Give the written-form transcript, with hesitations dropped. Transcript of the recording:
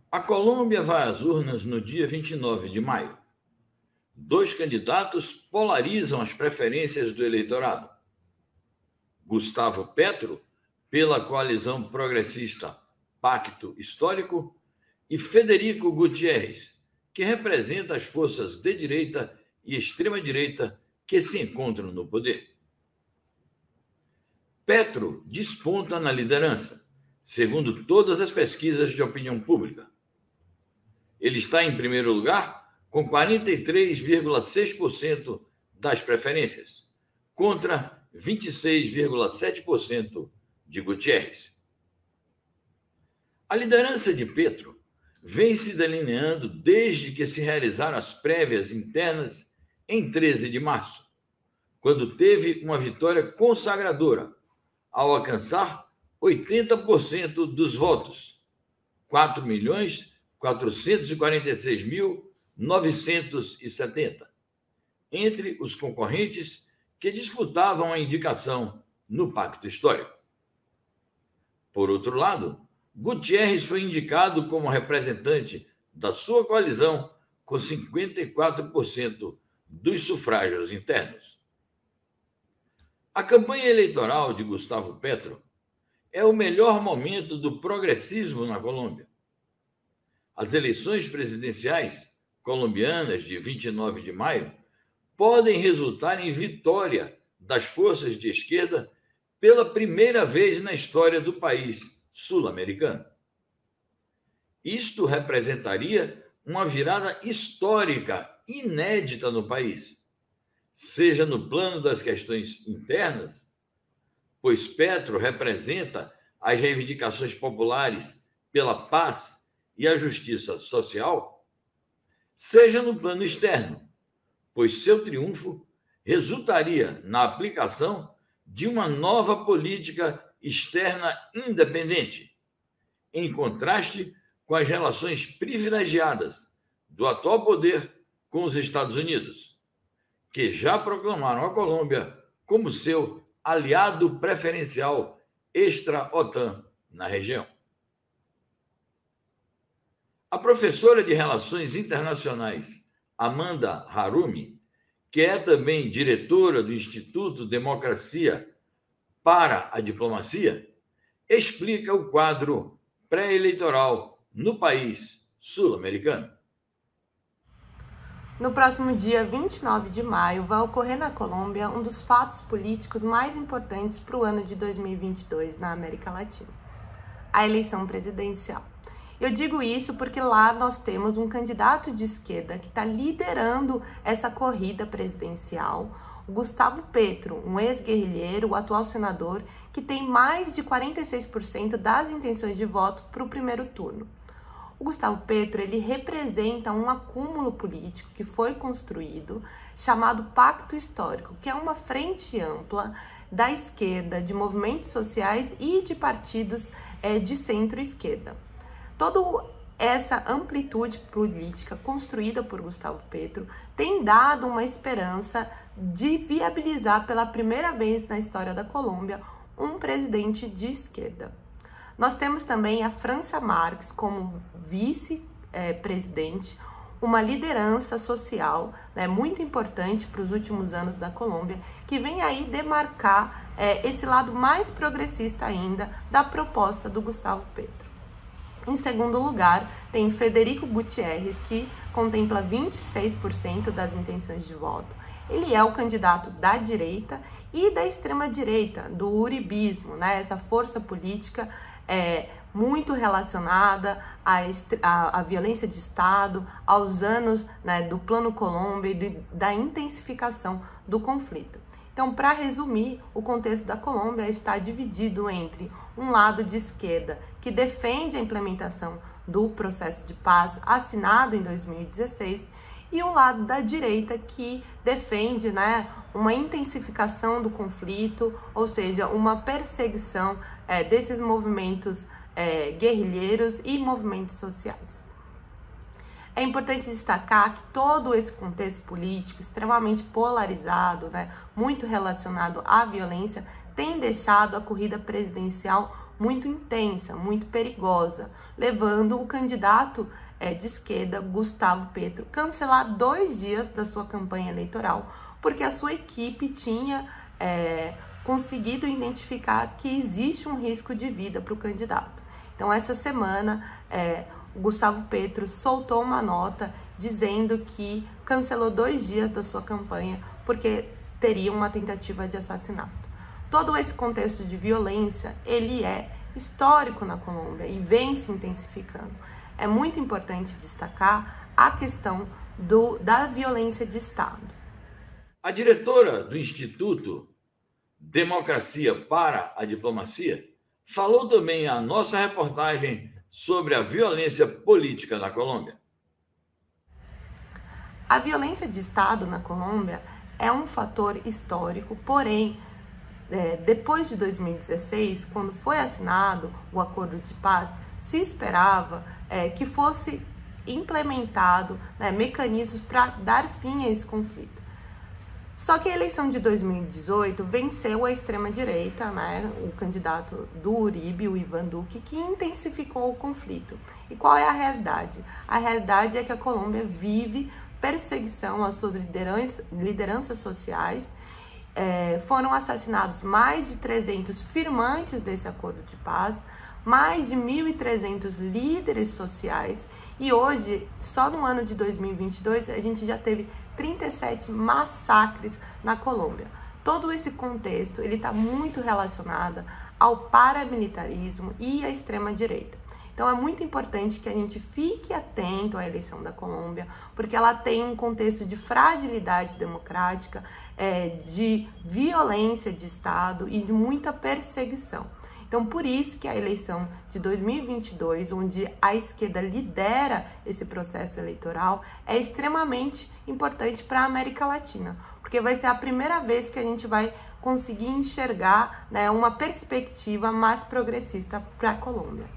A Colômbia vai às urnas no dia 29 de maio. Dois candidatos polarizam as preferências do eleitorado. Gustavo Petro, pela coalizão progressista Pacto Histórico, e Federico Gutiérrez, que representa as forças de direita e extrema-direita que se encontram no poder. Petro desponta na liderança, segundo todas as pesquisas de opinião pública. Ele está em primeiro lugar com 43,6% das preferências, contra 26,7% de Gutiérrez. A liderança de Petro vem se delineando desde que se realizaram as prévias internas em 13 de março, quando teve uma vitória consagradora, ao alcançar 80% dos votos, 4.446.970, entre os concorrentes que disputavam a indicação no Pacto Histórico. Por outro lado, Gutiérrez foi indicado como representante da sua coalizão com 54% dos sufrágios internos. A campanha eleitoral de Gustavo Petro é o melhor momento do progressismo na Colômbia. As eleições presidenciais colombianas de 29 de maio podem resultar em vitória das forças de esquerda pela primeira vez na história do país sul-americano. Isto representaria uma virada histórica inédita no país, seja no plano das questões internas, pois Petro representa as reivindicações populares pela paz e a justiça social, seja no plano externo, pois seu triunfo resultaria na aplicação de uma nova política externa independente, em contraste com as relações privilegiadas do atual poder com os Estados Unidos, que já proclamaram a Colômbia como seu aliado preferencial extra-OTAN na região. A professora de Relações Internacionais, Amanda Harumi, que é também diretora do Instituto Democracia para a Diplomacia, explica o quadro pré-eleitoral no país sul-americano. No próximo dia 29 de maio, vai ocorrer na Colômbia um dos fatos políticos mais importantes para o ano de 2022 na América Latina, a eleição presidencial. Eu digo isso porque lá nós temos um candidato de esquerda que está liderando essa corrida presidencial, o Gustavo Petro, um ex-guerrilheiro, o atual senador, que tem mais de 46% das intenções de voto para o primeiro turno. O Gustavo Petro, ele representa um acúmulo político que foi construído, chamado Pacto Histórico, que é uma frente ampla da esquerda, de movimentos sociais e de partidos de centro-esquerda. Toda essa amplitude política construída por Gustavo Petro tem dado uma esperança de viabilizar pela primeira vez na história da Colômbia um presidente de esquerda. Nós temos também a Francia Márquez como vice-presidente, uma liderança social muito importante para os últimos anos da Colômbia, que vem aí demarcar esse lado mais progressista ainda da proposta do Gustavo Petro. Em segundo lugar, tem Federico Gutiérrez, que contempla 26% das intenções de voto. Ele é o candidato da direita e da extrema-direita, do uribismo, essa força política muito relacionada à violência de Estado, aos anos do Plano Colômbia e da intensificação do conflito. Então, para resumir, o contexto da Colômbia está dividido entre um lado de esquerda que defende a implementação do processo de paz assinado em 2016 e um lado da direita que defende uma intensificação do conflito, ou seja, uma perseguição desses movimentos guerrilheiros e movimentos sociais. É importante destacar que todo esse contexto político extremamente polarizado, muito relacionado à violência, tem deixado a corrida presidencial muito intensa, muito perigosa, levando o candidato de esquerda, Gustavo Petro, cancelar 2 dias da sua campanha eleitoral, porque a sua equipe tinha conseguido identificar que existe um risco de vida para o candidato. Então, essa semana, o Gustavo Petro soltou uma nota dizendo que cancelou 2 dias da sua campanha porque teria uma tentativa de assassinato. Todo esse contexto de violência, ele é histórico na Colômbia e vem se intensificando. É muito importante destacar a questão da violência de Estado. A diretora do Instituto Democracia para a Diplomacia falou também a nossa reportagem sobre a violência política na Colômbia. A violência de Estado na Colômbia é um fator histórico, porém, depois de 2016, quando foi assinado o acordo de paz, se esperava que fosse implementado mecanismos para dar fim a esse conflito. Só que a eleição de 2018 venceu a extrema-direita, o candidato do Uribe, o Ivan Duque, que intensificou o conflito. E qual é a realidade? A realidade é que a Colômbia vive perseguição às suas lideranças sociais. Foram assassinados mais de 300 firmantes desse acordo de paz, mais de 1.300 líderes sociais, e hoje, só no ano de 2022, a gente já teve 37 massacres na Colômbia. Todo esse contexto ele está muito relacionado ao paramilitarismo e à extrema-direita. Então é muito importante que a gente fique atento à eleição da Colômbia, porque ela tem um contexto de fragilidade democrática, de violência de Estado e de muita perseguição. Então, por isso que a eleição de 2022, onde a esquerda lidera esse processo eleitoral, é extremamente importante para a América Latina, porque vai ser a primeira vez que a gente vai conseguir enxergar uma perspectiva mais progressista para a Colômbia.